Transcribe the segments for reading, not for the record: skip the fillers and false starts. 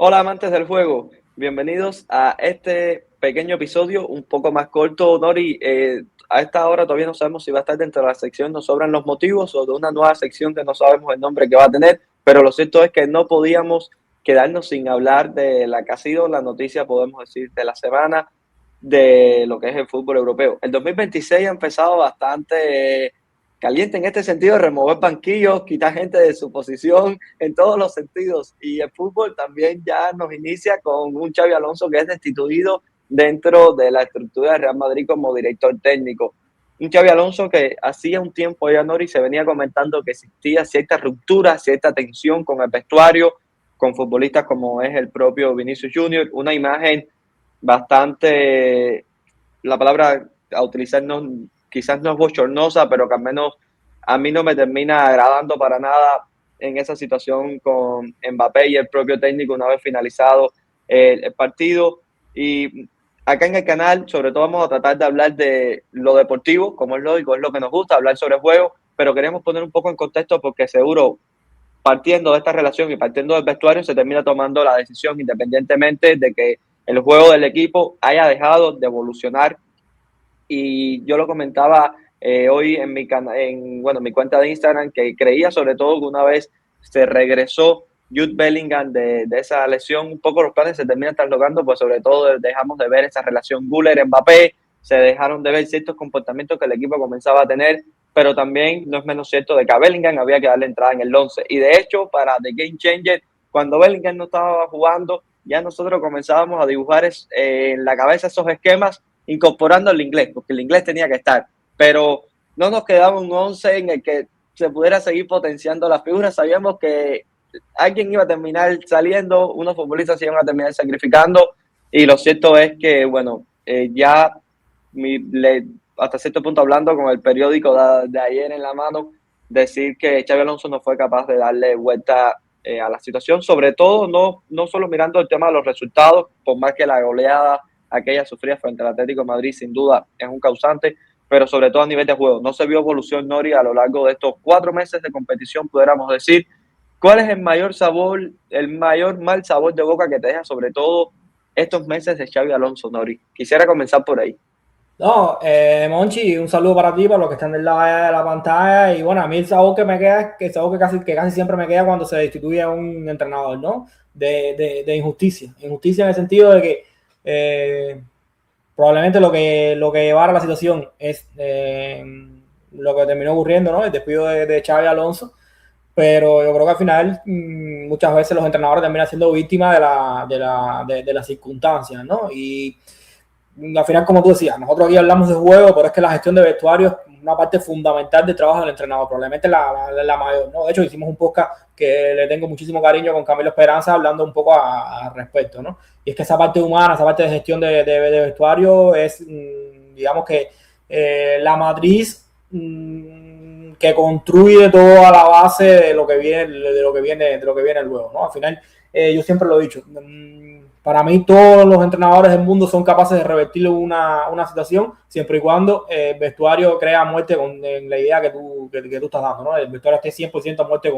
Hola amantes del juego, bienvenidos a este pequeño episodio un poco más corto, Nori. A esta hora todavía no sabemos si va a estar dentro de la sección Nos sobran los motivos o de una nueva sección que no sabemos el nombre que va a tener, pero lo cierto es que no podíamos quedarnos sin hablar de la que ha sido la noticia, podemos decir, de la semana de lo que es el fútbol europeo. El 2026 ha empezado bastante caliente en este sentido, remover banquillos, quitar gente de su posición en todos los sentidos. Y el fútbol también ya nos inicia con un Xabi Alonso que es destituido dentro de la estructura de Real Madrid como director técnico. Un Xabi Alonso que hacía un tiempo ya, Nori, se venía comentando que existía cierta ruptura, cierta tensión con el vestuario, con futbolistas como es el propio Vinicius Junior, una imagen bastante, la palabra a utilizar no, quizás no es bochornosa, pero que al menos a mí no me termina agradando para nada en esa situación con Mbappé y el propio técnico una vez finalizado el partido. Y acá en el canal, sobre todo, vamos a tratar de hablar de lo deportivo, como es lógico, es lo que nos gusta, hablar sobre el juego, pero queremos poner un poco en contexto porque seguro partiendo de esta relación y partiendo del vestuario se termina tomando la decisión independientemente de que el juego del equipo haya dejado de evolucionar. Y yo lo comentaba hoy en mi cuenta de Instagram, que creía sobre todo que una vez se regresó Jude Bellingham de esa lesión, un poco los planes se terminan traslocando, pues sobre todo dejamos de ver esa relación Güler-Mbappé, se dejaron de ver ciertos comportamientos que el equipo comenzaba a tener, pero también no es menos cierto de que a Bellingham había que darle entrada en el 11. Y de hecho, para The Game Changer, cuando Bellingham no estaba jugando, ya nosotros comenzábamos a dibujar en la cabeza esos esquemas incorporando el inglés, porque el inglés tenía que estar, pero no nos quedaba un 11 en el que se pudiera seguir potenciando las figuras. Sabíamos que alguien iba a terminar saliendo, unos futbolistas se iban a terminar sacrificando, y lo cierto es que, bueno, ya hasta cierto punto, hablando con el periódico de ayer en la mano, decir que Xabi Alonso no fue capaz de darle vuelta a la situación, sobre todo no solo mirando el tema de los resultados, por más que la goleada aquella sufrida frente al Atlético de Madrid sin duda es un causante, pero sobre todo a nivel de juego. No se vio evolución, Nori, a lo largo de estos 4 meses de competición, pudiéramos decir. ¿Cuál es el mayor sabor, el mayor mal sabor de boca que te deja sobre todo estos meses de Xabi Alonso, Nori? Quisiera comenzar por ahí. No, Monchi, un saludo para ti, para los que están del lado de la pantalla. Y bueno, a mí el sabor que me queda es que el sabor que casi siempre me queda cuando se destituye a un entrenador, ¿no? De injusticia. Injusticia en el sentido de que probablemente lo que llevara a la situación es lo que terminó ocurriendo, ¿no? El despido de Xabi Alonso. Pero yo creo que al final muchas veces los entrenadores terminan siendo víctimas de las circunstancias, ¿no? Y al final, como tú decías, nosotros aquí hablamos de juego, pero es que la gestión de vestuario es una parte fundamental del trabajo del entrenador, probablemente la mayor, ¿no? De hecho, hicimos un podcast que le tengo muchísimo cariño con Camilo Esperanza, hablando un poco al respecto, ¿no? Y es que esa parte humana, esa parte de gestión de vestuario es, digamos que la matriz que construye toda la base de lo que viene luego, ¿no? Al final, yo siempre lo he dicho, para mí todos los entrenadores del mundo son capaces de revertir una situación siempre y cuando el vestuario crea muerte con la idea que tú estás dando, ¿no? El vestuario esté 100% a muerte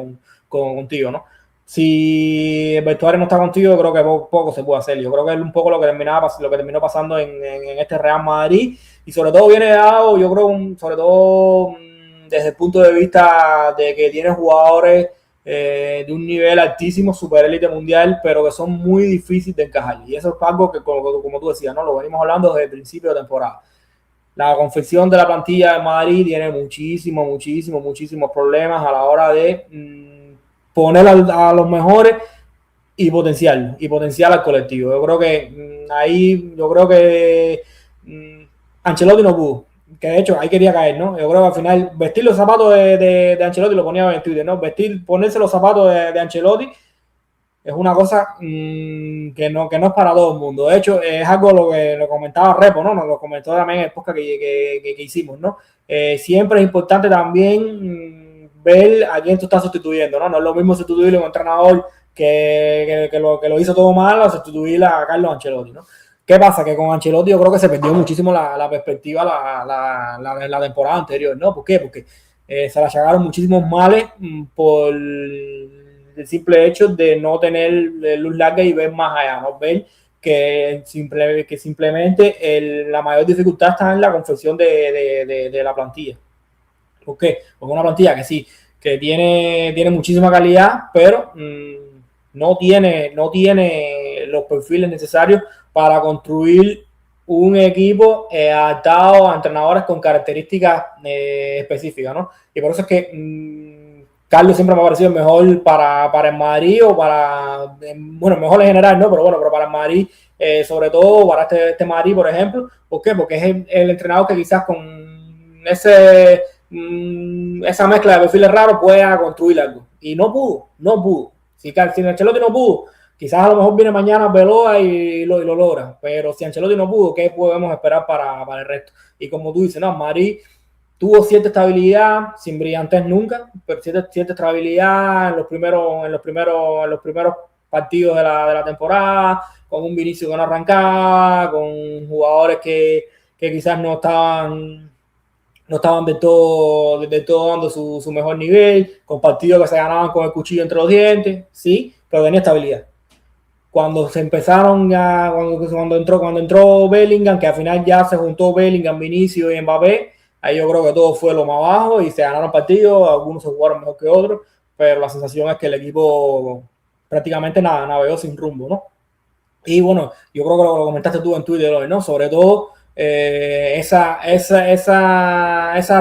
contigo, ¿no? Si el vestuario no está contigo, creo que poco se puede hacer. Yo creo que es un poco lo que terminó pasando en este Real Madrid, y sobre todo viene dado, yo creo, sobre todo desde el punto de vista de que tiene jugadores de un nivel altísimo, super élite mundial, pero que son muy difíciles de encajar. Y eso es algo que, como tú decías, ¿no? Lo venimos hablando desde el principio de temporada. La confección de la plantilla de Madrid tiene muchísimos problemas a la hora de poner a los mejores y potenciar al colectivo. Yo creo que Ancelotti no pudo, que de hecho ahí quería caer, ¿no? Yo creo que al final vestir los zapatos de Ancelotti, lo ponía en Twitter, ¿no? Ponerse los zapatos de Ancelotti es una cosa que no es para todo el mundo. De hecho, es algo lo que lo comentaba Repo, ¿no? Nos lo comentó también en el podcast que hicimos, ¿no? Siempre es importante también ver a quién tú estás sustituyendo, ¿no? No es lo mismo sustituirle a un entrenador que lo hizo todo mal o sustituir a Carlos Ancelotti, ¿no? ¿Qué pasa? Que con Ancelotti yo creo que se perdió muchísimo la perspectiva la temporada anterior, ¿no? ¿Por qué? Porque se le llegaron muchísimos males por el simple hecho de no tener luz larga y ver más allá, ¿no? Ver que simplemente la mayor dificultad está en la confección de la plantilla. ¿Por qué? Porque una plantilla que sí, que tiene muchísima calidad, pero no tiene los perfiles necesarios para construir un equipo adaptado a entrenadores con características específicas, ¿no? Y por eso es que Carlos siempre me ha parecido el mejor para el Madrid o bueno, mejor en general, ¿no? Pero bueno, pero para el Madrid, sobre todo para este Madrid, por ejemplo. ¿Por qué? Porque es el entrenador que quizás con esa mezcla de perfiles raros pueda construir algo. Y no pudo. Si Ancelotti no pudo, quizás a lo mejor viene mañana Veloa y lo logra. Pero si Ancelotti no pudo, ¿qué podemos esperar para el resto? Y como tú dices, no, Madrid tuvo cierta estabilidad, sin brillantez nunca, pero cierta estabilidad en los primeros partidos de la temporada, con un Vinicius que no arrancaba, con jugadores que quizás no estaban de todo dando su mejor nivel, con partidos que se ganaban con el cuchillo entre los dientes, sí, pero tenía estabilidad. Cuando cuando entró Bellingham, que al final ya se juntó Bellingham, Vinicius y Mbappé, ahí yo creo que todo fue lo más bajo y se ganaron partidos, algunos se jugaron mejor que otros, pero la sensación es que el equipo prácticamente navegó sin rumbo, ¿no? Y bueno, yo creo que lo comentaste tú en Twitter hoy, ¿no? Sobre todo esa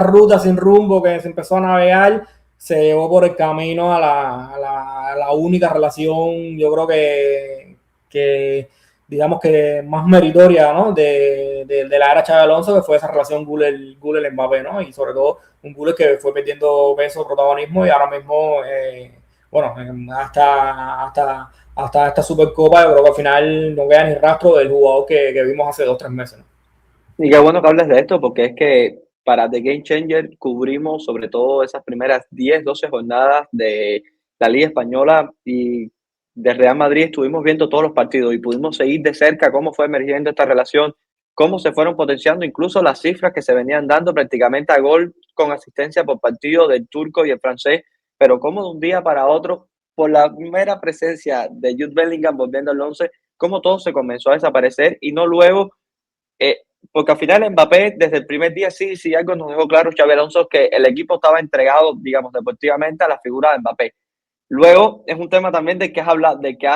ruta sin rumbo que se empezó a navegar se llevó por el camino a la única relación, yo creo que digamos que más meritoria, ¿no? de la era Xabi Alonso, que fue esa relación Güler-Mbappé, ¿no? Y sobre todo un Güler que fue perdiendo peso, protagonismo y ahora mismo, bueno, hasta esta Supercopa, yo creo que al final no queda ni rastro del jugador que vimos hace 2 o 3 meses, ¿no? Y qué bueno que hables de esto, porque es que para The Game Changer cubrimos sobre todo esas primeras 10, 12 jornadas de la Liga Española y de Real Madrid. Estuvimos viendo todos los partidos y pudimos seguir de cerca cómo fue emergiendo esta relación, cómo se fueron potenciando incluso las cifras que se venían dando prácticamente a gol con asistencia por partido del turco y el francés, pero cómo de un día para otro, por la mera presencia de Jude Bellingham volviendo al 11, cómo todo se comenzó a desaparecer y no luego. Eh, Porque al final Mbappé, desde el primer día, sí, algo nos dejó claro Xabi Alonso, que el equipo estaba entregado, digamos, deportivamente a la figura de Mbappé. Luego, es un tema también de que has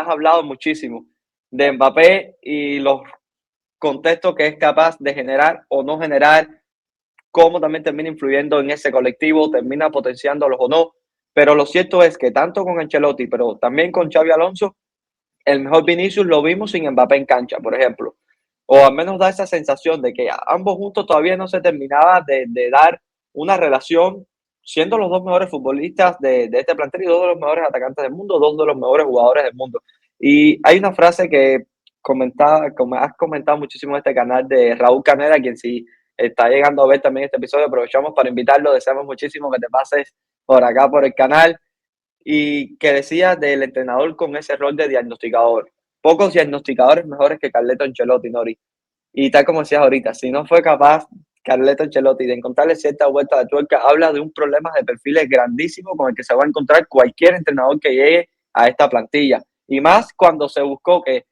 hablado muchísimo, de Mbappé y los contextos que es capaz de generar o no generar, cómo también termina influyendo en ese colectivo, termina potenciándolos o no. Pero lo cierto es que tanto con Ancelotti, pero también con Xabi Alonso, el mejor Vinicius lo vimos sin Mbappé en cancha, por ejemplo. O al menos da esa sensación de que ambos juntos todavía no se terminaba de dar una relación, siendo los dos mejores futbolistas de este plantel y dos de los mejores atacantes del mundo, dos de los mejores jugadores del mundo. Y hay una frase que como has comentado muchísimo en este canal, de Raúl Caneda, quien si está llegando a ver también este episodio, aprovechamos para invitarlo, deseamos muchísimo que te pases por acá, por el canal, y que decía del entrenador con ese rol de diagnosticador. Pocos diagnosticadores mejores que Carleto Ancelotti, Nori. Y tal como decías ahorita, si no fue capaz Carleto Ancelotti de encontrarle cierta vuelta de tuerca, habla de un problema de perfiles grandísimo con el que se va a encontrar cualquier entrenador que llegue a esta plantilla. Y más cuando se buscó que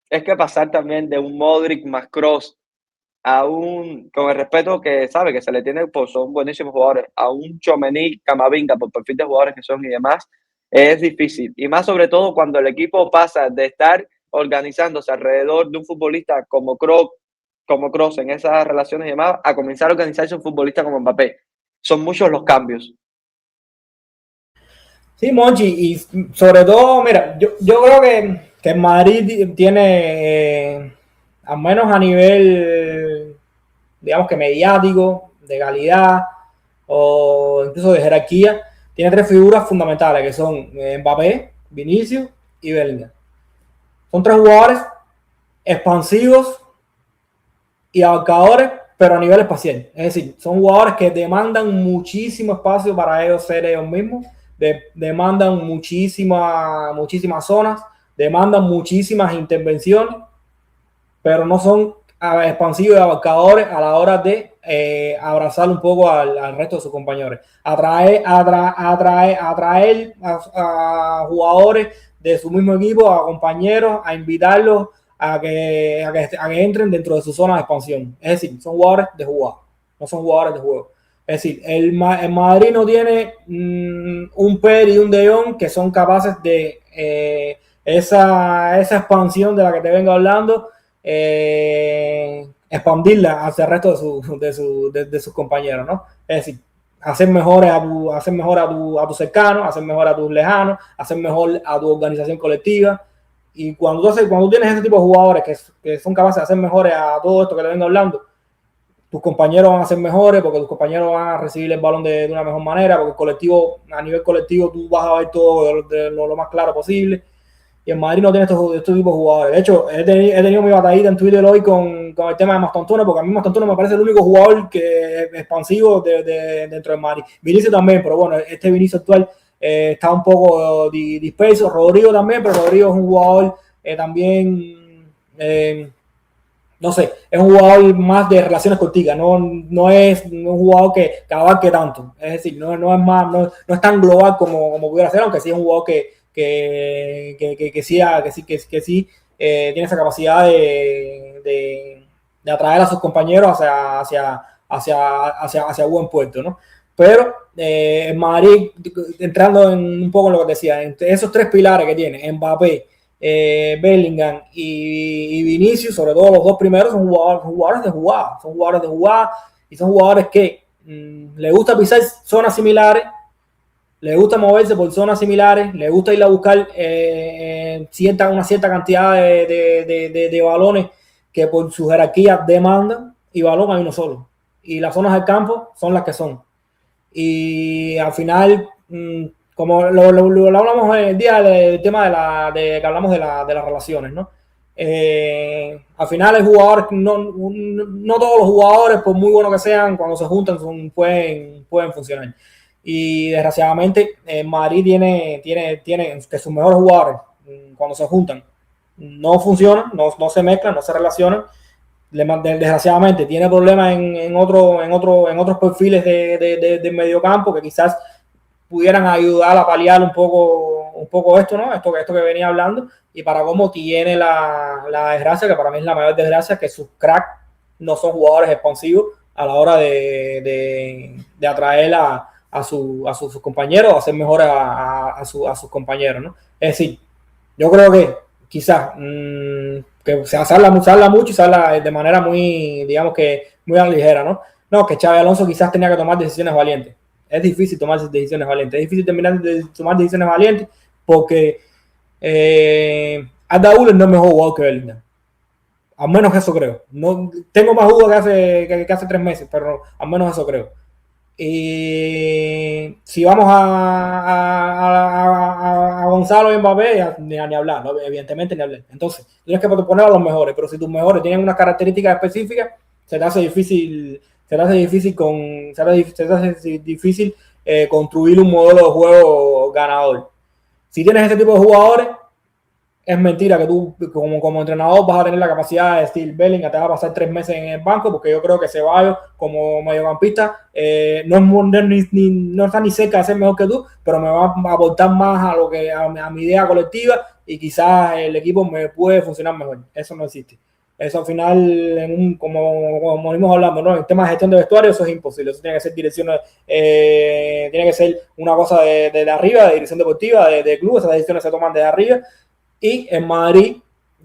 es que pasar también de un Modric más Kroos a con el respeto que sabe que se le tiene, pues son buenísimos jugadores, a un Tchouaméni, Camavinga, por perfil de jugadores que son y demás, es difícil. Y más sobre todo cuando el equipo pasa de estar organizándose alrededor de un futbolista como Kroos en esas relaciones y demás, a comenzar a organizarse un futbolista como Mbappé. Son muchos los cambios. Sí, Monchi, y sobre todo, mira, yo creo que Madrid tiene, al menos a nivel, digamos que mediático, de calidad o incluso de jerarquía, tiene 3 figuras fundamentales que son Mbappé, Vinicius y Bellingham. Son 3 jugadores expansivos y abarcadores, pero a nivel espacial. Es decir, son jugadores que demandan muchísimo espacio para ellos ser ellos mismos, demandan muchísimas zonas, demandan muchísimas intervenciones, pero no son expansivos y abarcadores a la hora de abrazar un poco al resto de sus compañeros. Atraer a jugadores de su mismo equipo, a compañeros, a invitarlos a que entren dentro de su zona de expansión. Es decir, son jugadores de jugar, no son jugadores de juego. Es decir, el Madrid no tiene un Per y un De Jong que son capaces de esa expansión de la que te vengo hablando, expandirla hacia el resto de sus compañeros, ¿no? Es decir, hacer mejor a tu cercano, hacer mejor a tus lejanos, hacer mejor a tu organización colectiva. Y cuando tú tienes ese tipo de jugadores que son capaces de hacer mejores a todo esto que te vengo hablando, tus compañeros van a ser mejores porque tus compañeros van a recibir el balón de una mejor manera, porque el colectivo, a nivel colectivo, tú vas a ver todo de lo más claro posible. Y el Madrid no tiene estos tipos de jugadores. De hecho, he tenido mi batallita en Twitter hoy con el tema de Mastantuono, porque a mí Mastantuono me parece el único jugador que es expansivo dentro del Madrid. Vinicius también, pero bueno, este Vinicius actual está un poco disperso. Rodrigo también, pero Rodrigo es un jugador también... no sé, es un jugador más de relaciones corticas, no es un jugador que abarque tanto, es decir, no es tan global como pudiera ser, aunque sí es un jugador que sí tiene esa capacidad de atraer a sus compañeros hacia buen puerto, ¿no? Pero en Madrid, entrando un poco en lo que decía, entre esos tres pilares que tiene, Mbappé, Bellingham y Vinicius, sobre todo los dos primeros, son jugadores de jugada, y son jugadores que le gusta pisar zonas similares, le gusta moverse por zonas similares, le gusta ir a buscar una cierta cantidad de balones que por su jerarquía demandan, y balón hay uno solo, y las zonas del campo son las que son, y al final como lo hablamos el día del tema que hablamos de las relaciones, ¿no? Al final el jugador, no todos los jugadores, por muy buenos que sean, cuando se juntan pueden funcionar. Y desgraciadamente Madrid tiene que sus mejores jugadores, cuando se juntan, no funcionan, no se mezclan, no se relacionan. Desgraciadamente tiene problemas en otros perfiles de mediocampo que quizás pudieran ayudar a paliar un poco esto, ¿no? Esto que venía hablando, y para cómo tiene la desgracia, que para mí es la mayor desgracia, que sus cracks no son jugadores expansivos a la hora de atraer a sus compañeros, hacer mejor a sus compañeros, ¿no? Es decir, yo creo que quizás que se habla mucho y se habla de manera muy, digamos que muy a la ligera, ¿no? No, que Xabi Alonso quizás tenía que tomar decisiones valientes. Es difícil tomar decisiones valientes, es difícil tomar decisiones valientes porque Arda Güler no es mejor jugador que Bellingham. Al menos eso creo. No, tengo más dudas que hace 3 meses, pero al menos eso creo. Y si vamos a Gonzalo y Mbappé, ni hablar, ¿no? Evidentemente ni hablar. Entonces, tienes que poner a los mejores, pero si tus mejores tienen unas características específicas, se te hace difícil construir un modelo de juego ganador. Si tienes este tipo de jugadores, es mentira que tú como entrenador vas a tener la capacidad de decir Bellingham te va a pasar 3 meses en el banco, porque yo creo que Ceballos como mediocampista no está ni cerca de ser mejor que tú, pero me va a aportar más a mi idea colectiva, y quizás el equipo me puede funcionar mejor. Eso no existe. Eso al final, como venimos hablando, ¿no? En temas de gestión de vestuario, eso es imposible. Eso tiene que ser tiene que ser una cosa de arriba, de dirección deportiva, de club. Esas decisiones se toman desde arriba. Y en Madrid,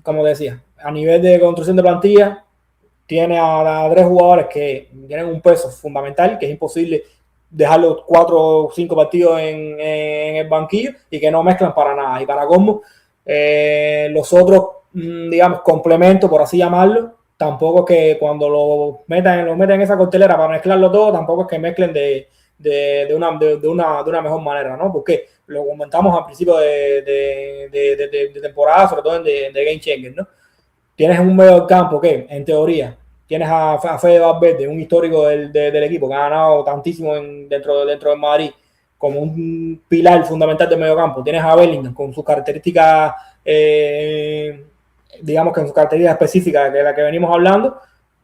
como decía, a nivel de construcción de plantilla, tiene a 3 jugadores que tienen un peso fundamental, que es imposible dejarlos 4 o 5 partidos en el banquillo y que no mezclan para nada. Y para cómo los otros, digamos, complementos, por así llamarlo, tampoco es que cuando lo metan en esa costelera para mezclarlo todo, tampoco es que mezclen de una mejor manera, ¿no? Porque lo comentamos al principio de temporada, sobre todo de Game Changer, ¿no? Tienes un medio del campo que, en teoría, tienes a Fede Valverde, un histórico del equipo que ha ganado tantísimo dentro del Madrid, como un pilar fundamental del medio campo. Tienes a Bellingham con sus características digamos que en su característica específica de la que venimos hablando,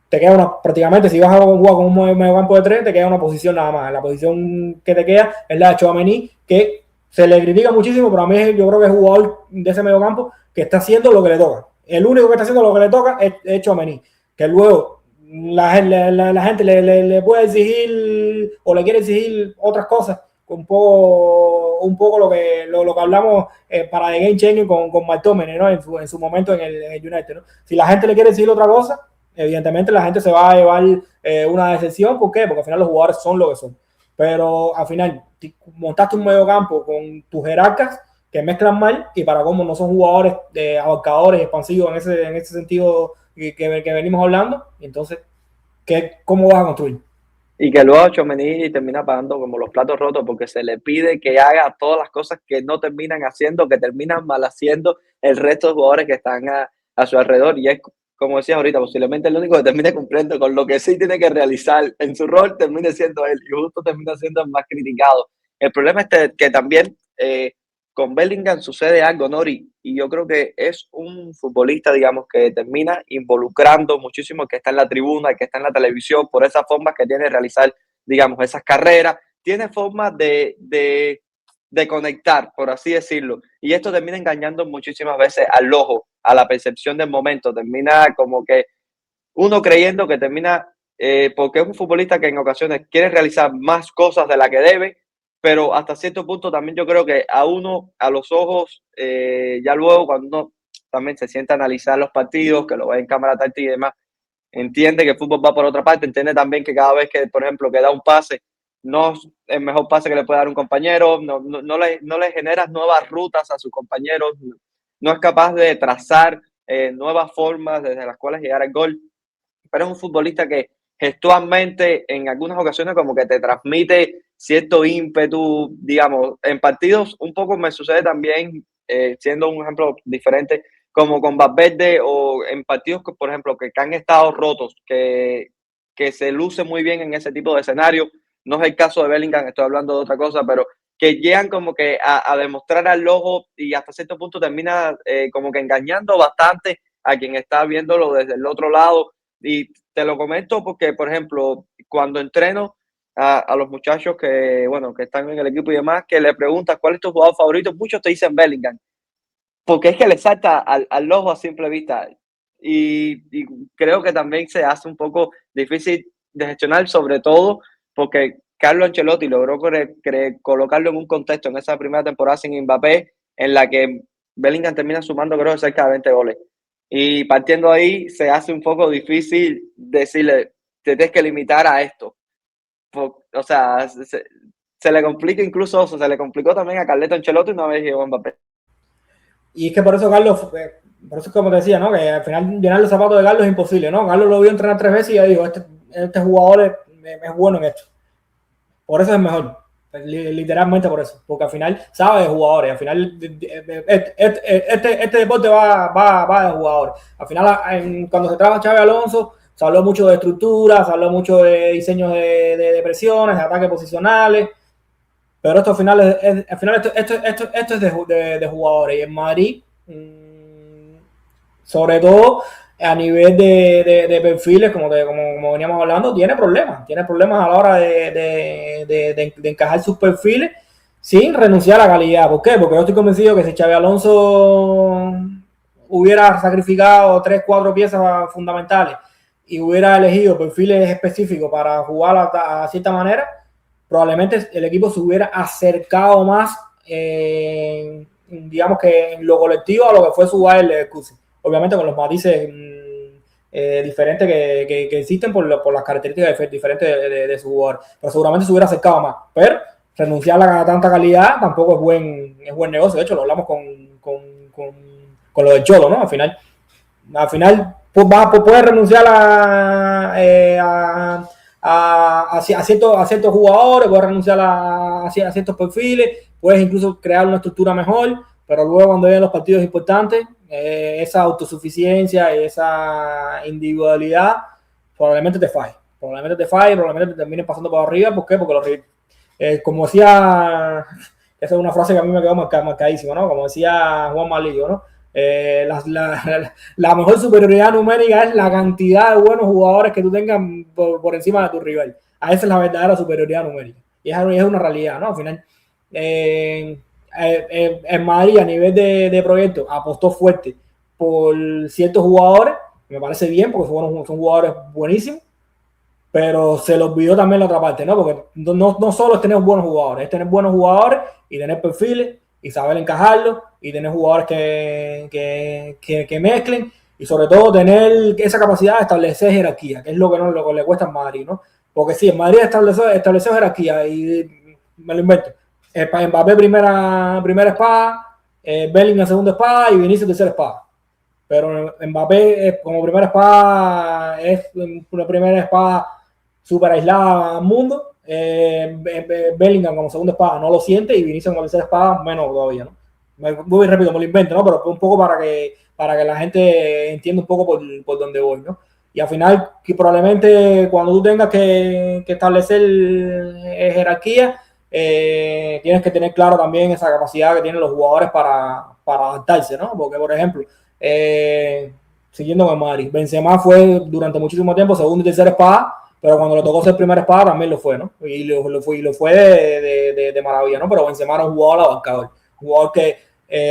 te queda prácticamente, si vas a jugar con un mediocampo de 3, te queda una posición nada más. La posición que te queda es la de Tchouaméni, que se le critica muchísimo, pero a mí yo creo que es jugador de ese mediocampo que está haciendo lo que le toca. El único que está haciendo lo que le toca es Tchouaméni, que luego la gente le puede exigir o le quiere exigir otras cosas, un poco lo que hablamos para The Game Changing con McTominay, ¿no? en su momento en el United, ¿no? Si la gente le quiere decir otra cosa, evidentemente la gente se va a llevar una decepción. ¿Por qué? Porque al final los jugadores son lo que son. Pero al final montaste un medio campo con tus jerarcas que mezclan mal, y para cómo no son jugadores abarcadores, expansivos en ese sentido que venimos hablando. Y entonces, ¿cómo vas a construir? Y que luego Tchouaméni termina pagando como los platos rotos porque se le pide que haga todas las cosas que no terminan haciendo, que terminan mal haciendo el resto de jugadores que están a su alrededor. Y es, como decías ahorita, posiblemente el único que termine cumpliendo con lo que sí tiene que realizar en su rol, termine siendo él, y justo termina siendo el más criticado. El problema es que también con Bellingham sucede algo, Nori, y yo creo que es un futbolista, digamos, que termina involucrando muchísimo, que está en la tribuna, que está en la televisión, por esas formas que tiene de realizar, digamos, esas carreras. Tiene formas de conectar, por así decirlo, y esto termina engañando muchísimas veces al ojo, a la percepción del momento. Termina como que uno creyendo que termina, porque es un futbolista que en ocasiones quiere realizar más cosas de la que debe, pero hasta cierto punto también yo creo que a uno, a los ojos, ya luego cuando uno también se sienta a analizar los partidos, que lo ve en cámara táctica y demás, entiende que el fútbol va por otra parte, entiende también que cada vez que, por ejemplo, que da un pase, no es el mejor pase que le puede dar un compañero, no le generas nuevas rutas a sus compañeros, no es capaz de trazar nuevas formas desde las cuales llegar al gol, pero es un futbolista que gestualmente en algunas ocasiones como que te transmite cierto ímpetu, digamos, en partidos un poco me sucede también, siendo un ejemplo diferente, como con Valverde, o en partidos, por ejemplo, que han estado rotos, que se luce muy bien en ese tipo de escenario. No es el caso de Bellingham, estoy hablando de otra cosa, pero que llegan como que a demostrar al ojo, y hasta cierto punto termina como que engañando bastante a quien está viéndolo desde el otro lado. Y te lo comento porque, por ejemplo, cuando entreno a los muchachos que, bueno, que están en el equipo y demás, que le preguntas cuál es tu jugador favorito, muchos te dicen Bellingham, porque es que le salta al ojo a simple vista. Y creo que también se hace un poco difícil de gestionar, sobre todo porque Carlo Ancelotti logró colocarlo en un contexto en esa primera temporada sin Mbappé, en la que Bellingham termina sumando, creo, cerca de 20 goles. Y partiendo ahí, se hace un poco difícil decirle, te tienes que limitar a esto. O sea, se le complica incluso, se le complicó también a Carleto Ancelotti una vez llegó Mbappé. Y es que por eso, Carlos, por eso es como te decía, ¿no? Que al final llenar los zapatos de Carlos es imposible, ¿no? Carlos lo vio entrenar 3 veces y ya dijo, este jugador es bueno en esto. Por eso es mejor. Literalmente por eso. Porque al final sabe de jugadores. Al final este deporte va de jugadores. Al final, cuando se traba Xabi Alonso, se habló mucho de estructura, se habló mucho de diseños de presiones, de ataques posicionales. Pero esto al final esto es de jugadores. Y en Madrid, sobre todo a nivel de perfiles, como veníamos hablando, tiene problemas a la hora de encajar sus perfiles sin renunciar a la calidad. ¿Por qué? Porque yo estoy convencido que si Xabi Alonso hubiera sacrificado 3-4 piezas fundamentales y hubiera elegido perfiles específicos para jugar a cierta manera, probablemente el equipo se hubiera acercado más, digamos que en lo colectivo, a lo que fue su Bayer Leverkusen. Obviamente con los matices diferentes que existen por las características diferentes de su jugador, pero seguramente se hubiera acercado más. Pero renunciar a tanta calidad tampoco es buen negocio. De hecho, lo hablamos con lo del Cholo, ¿no? Al final pues, puedes renunciar a ciertos jugadores, puedes renunciar a ciertos perfiles, puedes incluso crear una estructura mejor, pero luego cuando llegan los partidos importantes, esa autosuficiencia y esa individualidad probablemente te falle, probablemente te terminen pasando por arriba. ¿Por qué? Porque como decía, esa es una frase que a mí me quedó marcadísima, ¿no? Como decía Juan Malillo, ¿no? La mejor superioridad numérica es la cantidad de buenos jugadores que tú tengas por encima de tu rival. A esa es la verdadera superioridad numérica. Y es una realidad, ¿no? Al final, en Madrid, a nivel de proyecto, apostó fuerte por ciertos jugadores. Me parece bien porque son jugadores buenísimos, pero se le olvidó también la otra parte, ¿no? Porque no solo es tener buenos jugadores, es tener buenos jugadores y tener perfiles y saber encajarlos y tener jugadores que mezclen y sobre todo tener esa capacidad de establecer jerarquía, que es lo que le cuesta a Madrid, ¿no? Porque sí, en Madrid estableció jerarquía y me lo invento. Mbappé primera espada, Bellingham segunda espada y Vinicius tercera espada. Pero Mbappé como primera espada es una primera espada súper aislada al mundo. Bellingham como segunda espada no lo siente y Vinicius como tercera espada menos todavía, ¿no? Muy rápido, me lo invento, ¿no? Pero un poco para que la gente entienda un poco por dónde voy, ¿no? Y al final, que probablemente cuando tú tengas que establecer jerarquía, tienes que tener claro también esa capacidad que tienen los jugadores para adaptarse, ¿no? Porque, por ejemplo, siguiendo con Madrid, Benzema fue durante muchísimo tiempo segunda y tercera espada, pero cuando le tocó ser primera espada también lo fue, ¿no? Y lo fue de maravilla, ¿no? Pero Benzema era un jugador abarcador, un jugador que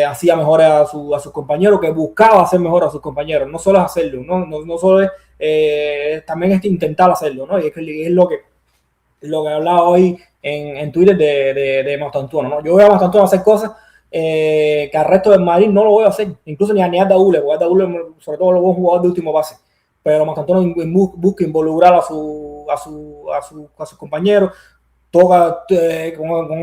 hacía mejores a sus compañeros, que buscaba hacer mejor a sus compañeros, no solo es hacerlo, no solo es, también es intentar hacerlo, ¿no? Y es lo que hablaba hoy en Twitter de Mastantuono, ¿no? Yo voy a Mastantuono a hacer cosas que al resto del Madrid no lo voy a hacer, incluso ni a Daule, porque Daule sobre todo lo voy a jugar de último pase, pero Mastantuono busca involucrar a sus compañeros, toca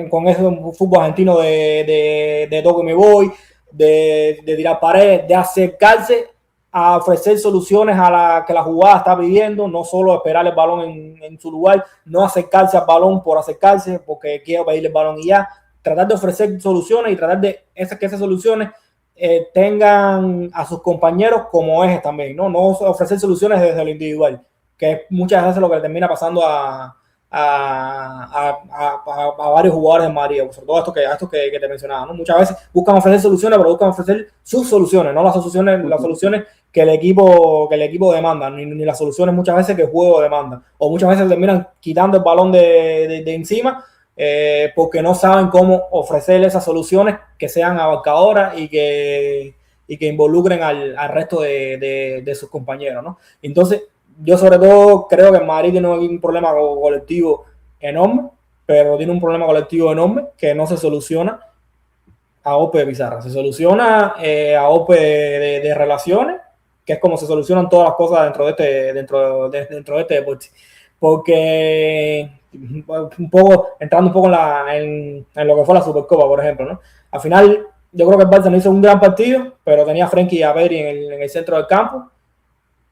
con ese fútbol argentino de toque me voy, de tirar paredes, de acercarse a ofrecer soluciones a la que la jugada está pidiendo, no solo esperar el balón en su lugar, no acercarse al balón por acercarse, porque quiero pedirle el balón y ya, tratar de ofrecer soluciones y tratar de que esas soluciones tengan a sus compañeros como ejes también, ¿no? No ofrecer soluciones desde lo individual, que es muchas veces lo que le termina pasando a varios jugadores de Madrid, sobre todo estos que te mencionaba, ¿no? Muchas veces buscan ofrecer soluciones, pero buscan ofrecer sus soluciones, no las soluciones que el equipo demanda, ni las soluciones muchas veces que el juego demanda, o muchas veces terminan quitando el balón de encima porque no saben cómo ofrecer esas soluciones que sean abarcadoras y que involucren al resto de sus compañeros, ¿no? Entonces, yo sobre todo creo que en Madrid tiene un problema colectivo enorme, pero tiene un problema colectivo enorme que no se soluciona a golpe de pizarra, se soluciona a golpe de relaciones, que es como se solucionan todas las cosas dentro de este deporte. Porque entrando un poco en lo que fue la Supercopa, por ejemplo, ¿no? Al final, yo creo que el Barça no hizo un gran partido, pero tenía a Frenkie y a Pedri en el centro del campo,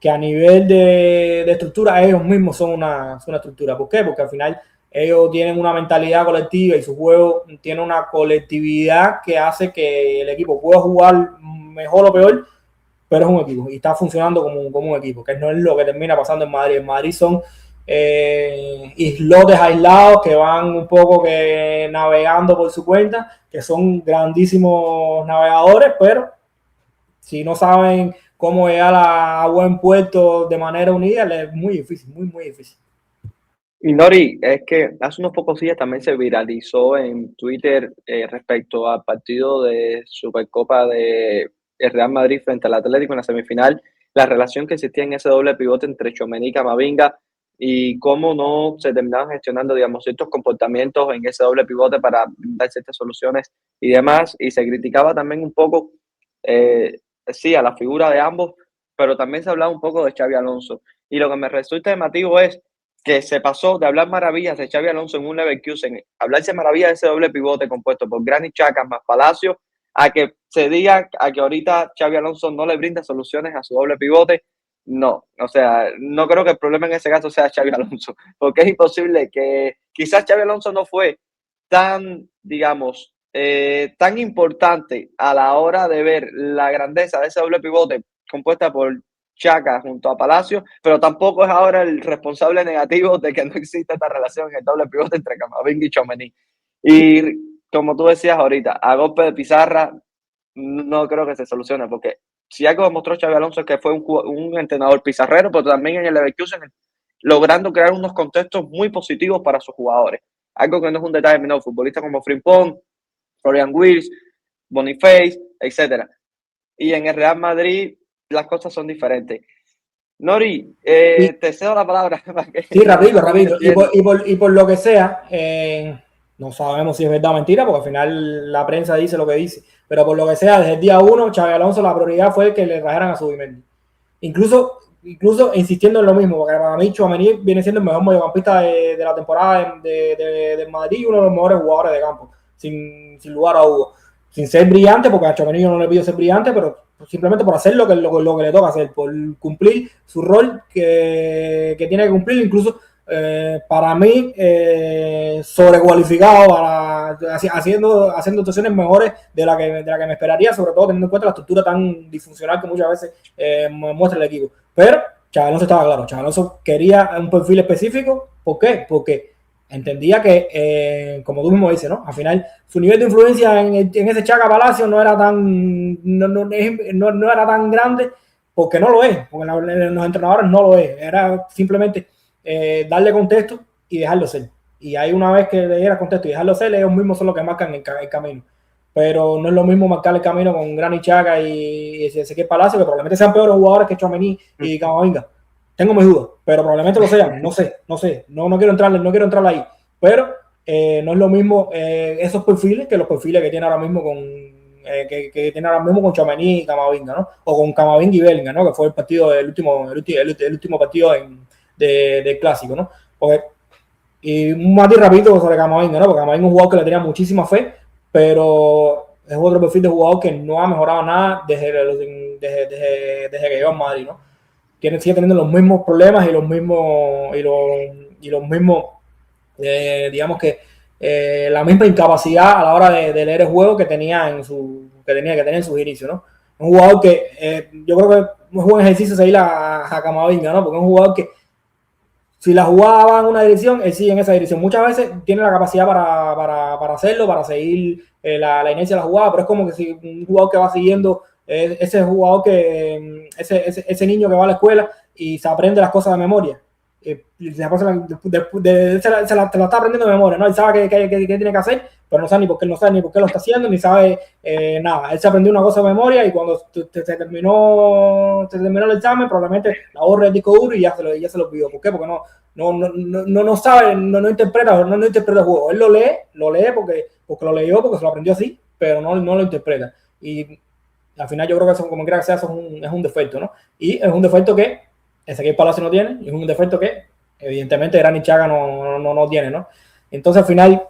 que a nivel de estructura ellos mismos son una estructura. ¿Por qué? Porque al final ellos tienen una mentalidad colectiva y su juego tiene una colectividad que hace que el equipo pueda jugar mejor o peor, pero es un equipo y está funcionando como un equipo, que no es lo que termina pasando en Madrid. En Madrid son islotes aislados que van un poco que navegando por su cuenta, que son grandísimos navegadores, pero si no saben cómo llegar a buen puerto de manera unida, es muy difícil, muy difícil. Y Nori, es que hace unos pocos días también se viralizó en Twitter respecto al partido de Supercopa de Real Madrid frente al Atlético en la semifinal, la relación que existía en ese doble pivote entre Tchouaméni y Camavinga y cómo no se terminaban gestionando, digamos, ciertos comportamientos en ese doble pivote para dar ciertas soluciones y demás. Y se criticaba también un poco, sí, a la figura de ambos, pero también se hablaba un poco de Xabi Alonso. Y lo que me resulta llamativo es que se pasó de hablar maravillas de Xabi Alonso en un Leverkusen, hablarse maravillas de ese doble pivote compuesto por Granit Xhaka más Palacio, a que se diga a que ahorita Xabi Alonso no le brinda soluciones a su doble pivote. No, o sea, no creo que el problema en ese caso sea Xabi Alonso, porque es imposible que quizás Xabi Alonso no fue tan, digamos, tan importante a la hora de ver la grandeza de ese doble pivote compuesta por Xhaka junto a Palacio, pero tampoco es ahora el responsable negativo de que no existe esta relación en el doble pivote entre Camavinga y Tchouaméni. Y como tú decías ahorita, a golpe de pizarra, no creo que se solucione, porque si algo demostró Xabi Alonso es que fue un entrenador pizarrero, pero también en el Leverkusen logrando crear unos contextos muy positivos para sus jugadores. Algo que no es un detalle menor. Futbolistas como Frimpong, Florian Wirtz, Boniface, etcétera. Y en el Real Madrid las cosas son diferentes. Nori, te cedo la palabra. Sí, rápido. Y por lo que sea, no sabemos si es verdad o mentira, porque al final la prensa dice lo que dice. Pero por lo que sea, desde el día 1, Xabi Alonso la prioridad fue que le trajeran a Zubimendi. Incluso insistiendo en lo mismo, porque para mí Tchouaméni viene siendo el mejor mediocampista de la temporada de Madrid y uno de los mejores jugadores de campo, sin lugar a dudas. Sin ser brillante, porque a Tchouaméni yo no le pido ser brillante, pero simplemente por hacer lo que le toca hacer, por cumplir su rol que tiene que cumplir, incluso para mí sobrecualificado, haciendo actuaciones mejores de la que me esperaría, sobre todo teniendo en cuenta la estructura tan disfuncional que muchas veces muestra el equipo. Pero Xabi Alonso estaba claro, Xabi Alonso quería un perfil específico. ¿Por qué? Porque entendía que, como tú mismo dices, ¿no? Al final, su nivel de influencia en ese Chaca Palacio no era no era tan grande, porque no lo es, porque los entrenadores no lo es. Era simplemente darle contexto y dejarlo ser. Y ahí una vez que le diera contexto y dejarlo ser, ellos mismos son los que marcan el camino. Pero no es lo mismo marcar el camino con Granit Xhaka y Ezequiel Palacio, que probablemente sean peores jugadores que Tchouaméni y Camavinga. Tengo mis dudas, pero probablemente lo sean. No sé. No quiero entrar ahí. Pero no es lo mismo esos perfiles que los perfiles que tiene ahora mismo que tiene ahora mismo con Tchouaméni y Camavinga, ¿no? O con Camavinga y Bellingham, ¿no? Que fue el partido el último partido del clásico, ¿no? Porque, y un matiz rápido sobre Camavinga, ¿no? Porque Camavinga es un jugador que le tenía muchísima fe, pero es otro perfil de jugador que no ha mejorado nada desde que llegó a Madrid, ¿no? Sigue teniendo los mismos problemas y los mismos digamos que la misma incapacidad a la hora de leer el juego que tenía en sus inicios, ¿no? Un jugador que yo creo que es un buen ejercicio seguir a Camavinga, ¿no? Porque es un jugador que si la jugada va en una dirección, él sigue en esa dirección. Muchas veces tiene la capacidad para hacerlo, para seguir la inercia de la jugada, pero es como que si un jugador que va siguiendo, ese jugador ese niño que va a la escuela y se aprende las cosas de memoria. Se la está aprendiendo de memoria, ¿no? Él sabe qué tiene que hacer, pero no sabe ni por qué lo está haciendo, ni sabe nada. Él se aprendió una cosa de memoria y cuando se terminó el examen, probablemente la borra el disco duro y ya se lo olvidó. ¿Por qué? Porque no sabe, no interpreta el juego. Él lo lee porque lo leyó, porque se lo aprendió así, pero no lo interpreta. Y al final yo creo que eso, como quiera que sea, eso es un defecto, ¿no? Y es un defecto que Ezequiel Palacio no tiene, y es un defecto que evidentemente Granit Xhaka no tiene, ¿no? Entonces al final,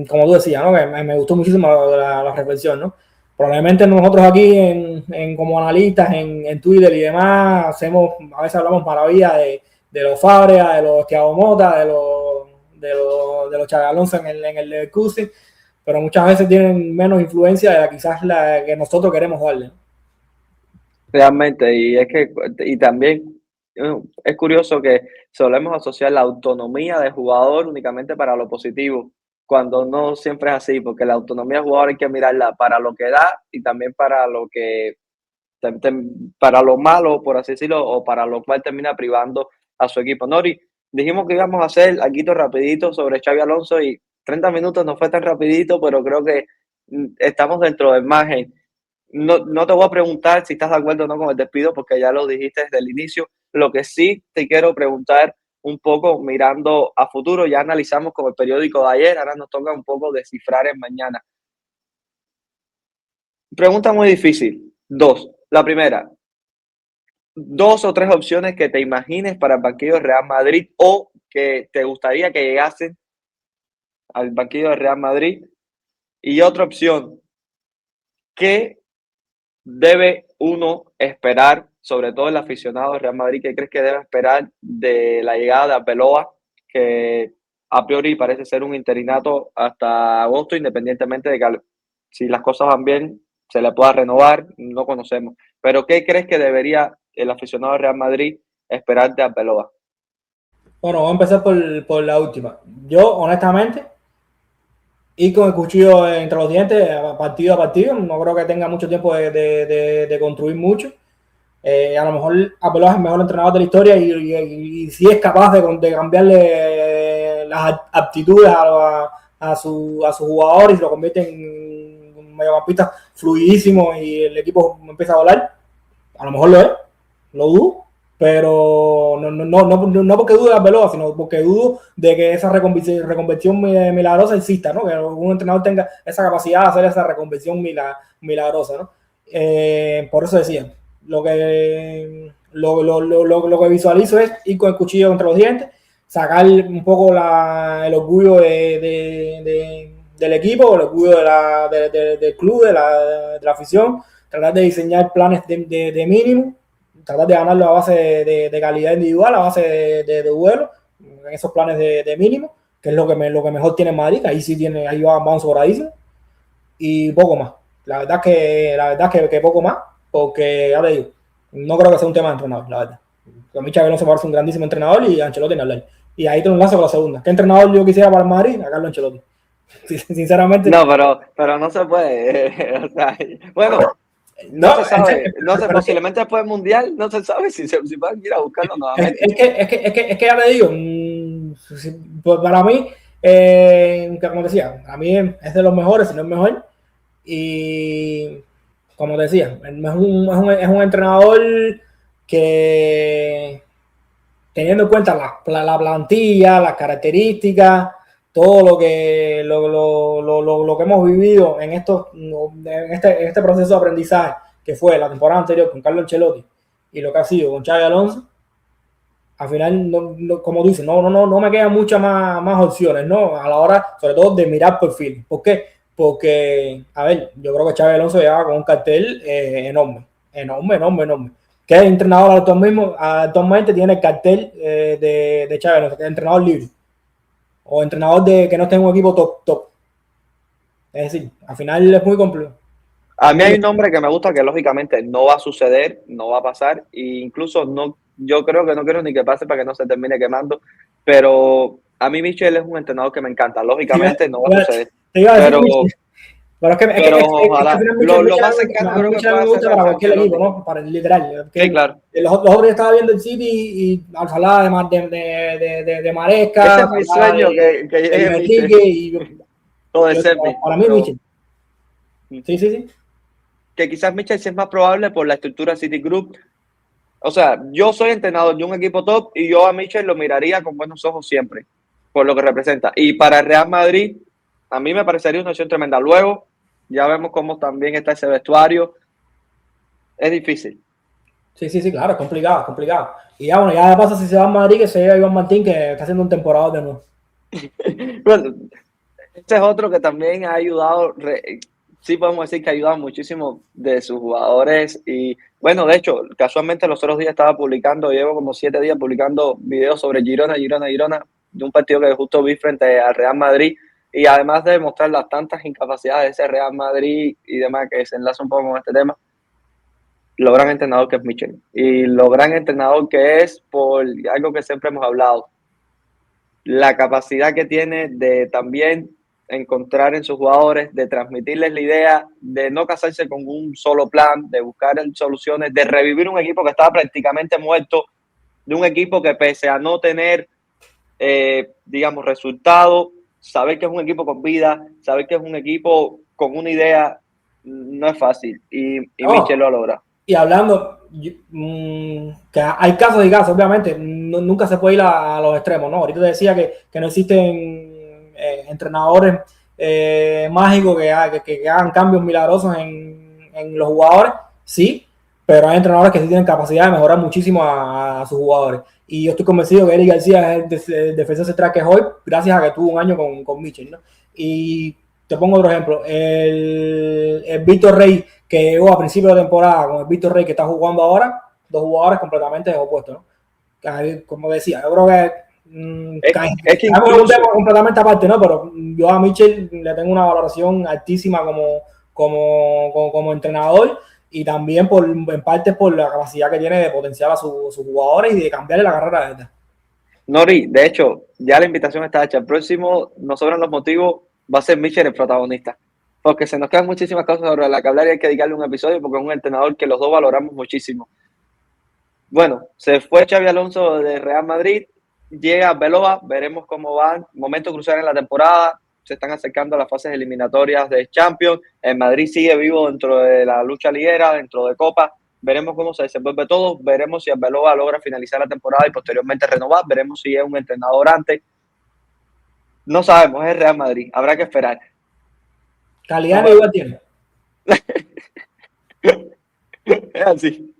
como tú decías, ¿no? Me gustó muchísimo la reflexión, ¿no? Probablemente nosotros aquí como analistas en Twitter y demás a veces hablamos maravillas de los Fabregas, de los Thiago Motta, de los Xabi Alonso en el Leverkusen, pero muchas veces tienen menos influencia de quizás la que nosotros queremos darle, ¿no? Realmente, y también es curioso que solemos asociar la autonomía del jugador únicamente para lo positivo, cuando no siempre es así, porque la autonomía del jugador hay que mirarla para lo que da y también para para lo malo, por así decirlo, o para lo cual termina privando a su equipo. Nori, dijimos que íbamos a hacer algo rapidito sobre Xabi Alonso y 30 minutos no fue tan rapidito, pero creo que estamos dentro del margen. No te voy a preguntar si estás de acuerdo o no con el despido, porque ya lo dijiste desde el inicio. Lo que sí te quiero preguntar un poco mirando a futuro, ya analizamos con el periódico de ayer, ahora nos toca un poco descifrar el mañana. Pregunta muy difícil. Dos. La primera, dos o tres opciones que te imagines para el banquillo de Real Madrid o que te gustaría que llegasen al banquillo de Real Madrid. Y otra opción, ¿qué debe uno esperar, sobre todo el aficionado de Real Madrid? ¿Qué crees que debe esperar de la llegada de Arbeloa, que a priori parece ser un interinato hasta agosto, independientemente de que si las cosas van bien se le pueda renovar? No conocemos. Pero ¿qué crees que debería el aficionado de Real Madrid esperar de Arbeloa? Bueno, voy a empezar por la última. Yo, honestamente, ir con el cuchillo entre los dientes, partido a partido. No creo que tenga mucho tiempo de construir mucho. A lo mejor Arbeloa es el mejor entrenador de la historia y si es capaz de cambiarle las aptitudes a sus jugadores y lo convierte en un mediocampista fluidísimo y el equipo empieza a volar, a lo mejor lo dudo, pero no porque dude de Arbeloa, sino porque dudo de que esa reconversión milagrosa exista, ¿no? Que un entrenador tenga esa capacidad de hacer esa reconversión milagrosa, ¿no? Por eso decía, lo que visualizo es ir con el cuchillo entre los dientes, sacar un poco el orgullo del equipo, el orgullo del club, de la afición, tratar de diseñar planes de mínimo, tratar de ganarlo a base de calidad individual, a base de duelo, en esos planes de mínimo, que es lo que mejor tiene Madrid, ahí sí ahí van sobradísimos, y poco más. La verdad es que poco más, porque ya te digo, no creo que sea un tema de entrenador, la verdad. A mí Xabi Alonso me parece un grandísimo entrenador y Ancelotti ni hablar. Y ahí te lo enlazo con la segunda. ¿Qué entrenador yo quisiera para el Madrid? A Carlo Ancelotti. Sinceramente. No, pero no se puede. O sea, bueno, no se sabe. No se, posiblemente después del Mundial no se sabe si van a ir a buscarlo nuevamente. Es que ya te digo, pues para mí, como decía, a mí es de los mejores, si no es mejor. Y como decía, es un entrenador que, teniendo en cuenta la plantilla, las características, todo lo que hemos vivido en este proceso de aprendizaje que fue la temporada anterior con Carlo Ancelotti y lo que ha sido con Xabi Alonso, al final, como dices, no me quedan muchas más opciones, ¿no? A la hora, sobre todo, de mirar perfil. ¿Por qué? Porque, a ver, yo creo que Xabi Alonso llegaba con un cartel enorme. ¿Qué entrenador actualmente tiene el cartel de Xabi Alonso? Entrenador libre. O entrenador que no esté en un equipo top. Es decir, al final es muy complejo. A mí hay un nombre que me gusta que lógicamente no va a suceder, no va a pasar, e incluso yo creo que no quiero ni que pase para que no se termine quemando, pero a mí Michel es un entrenador que me encanta, lógicamente no va a suceder. Pero ojalá, lo más cercano creo que puede ser para cualquier equipo, ¿no? Para el literal. Sí, claro. Los otros días estaba viendo el City y al hablar de Maresca. Ese es mi sueño, que llegue Michel. Todo de ser para mí, Michel. Sí. Que quizás Michel sí es más probable por la estructura City Group. O sea, yo soy entrenador de un equipo top y yo a Michel lo miraría con buenos ojos siempre, por lo que representa. Y para el Real Madrid, a mí me parecería una opción tremenda. Luego, ya vemos cómo también está ese vestuario. Es difícil. Sí, claro, es complicado. Y ya, bueno, ya de paso si se va a Madrid, que se lleva Iván Martín, que está haciendo un temporada de nuevo. Bueno, este es otro que también ha ayudado, sí podemos decir que ha ayudado muchísimo de sus jugadores. Y bueno, de hecho, casualmente los otros días estaba publicando, llevo como 7 días publicando videos sobre Girona, de un partido que justo vi frente al Real Madrid. Y además de mostrar las tantas incapacidades de ese Real Madrid y demás, que se enlaza un poco con este tema, lo gran entrenador que es Michel. Y lo gran entrenador que es por algo que siempre hemos hablado. La capacidad que tiene de también encontrar en sus jugadores, de transmitirles la idea, de no casarse con un solo plan, de buscar soluciones, de revivir un equipo que estaba prácticamente muerto, de un equipo que pese a no tener, digamos, resultados, saber que es un equipo con vida, saber que es un equipo con una idea, no es fácil. Y Michel lo logra. Y hablando, que hay casos y casos, obviamente, nunca se puede ir a los extremos, ¿no? Ahorita te decía que no existen entrenadores mágicos que hagan cambios milagrosos en los jugadores, sí, pero hay entrenadores que sí tienen capacidad de mejorar muchísimo a sus jugadores. Y yo estoy convencido que Eric García es el defensor central que es hoy, gracias a que tuvo un año con Michel, ¿no? Y te pongo otro ejemplo, el Víctor Rey, que llegó a principio de temporada con el Víctor Rey que está jugando ahora, dos jugadores completamente opuestos, ¿no? Como decía, yo creo que es que incluso, un tema completamente aparte, ¿no? Pero yo a Michel le tengo una valoración altísima como entrenador y también en parte por la capacidad que tiene de potenciar a sus jugadores y de cambiarle la carrera de verdad. Nori, de hecho, ya la invitación está hecha. El próximo, nos sobran los motivos. va a ser Michel el protagonista. Porque se nos quedan muchísimas cosas sobre las que hablar y hay que dedicarle un episodio porque es un entrenador que los dos valoramos muchísimo. Bueno, se fue Xabi Alonso de Real Madrid, llega Arbeloa, veremos cómo van. Momento crucial en la temporada, se están acercando a las fases eliminatorias de Champions. El Madrid sigue vivo dentro de la lucha liguera, dentro de Copa. Veremos cómo se desenvuelve todo, veremos si Arbeloa logra finalizar la temporada y posteriormente renovar, veremos si es un entrenador antes. No sabemos, es Real Madrid, habrá que esperar. Calidad no igual tiene. Es así.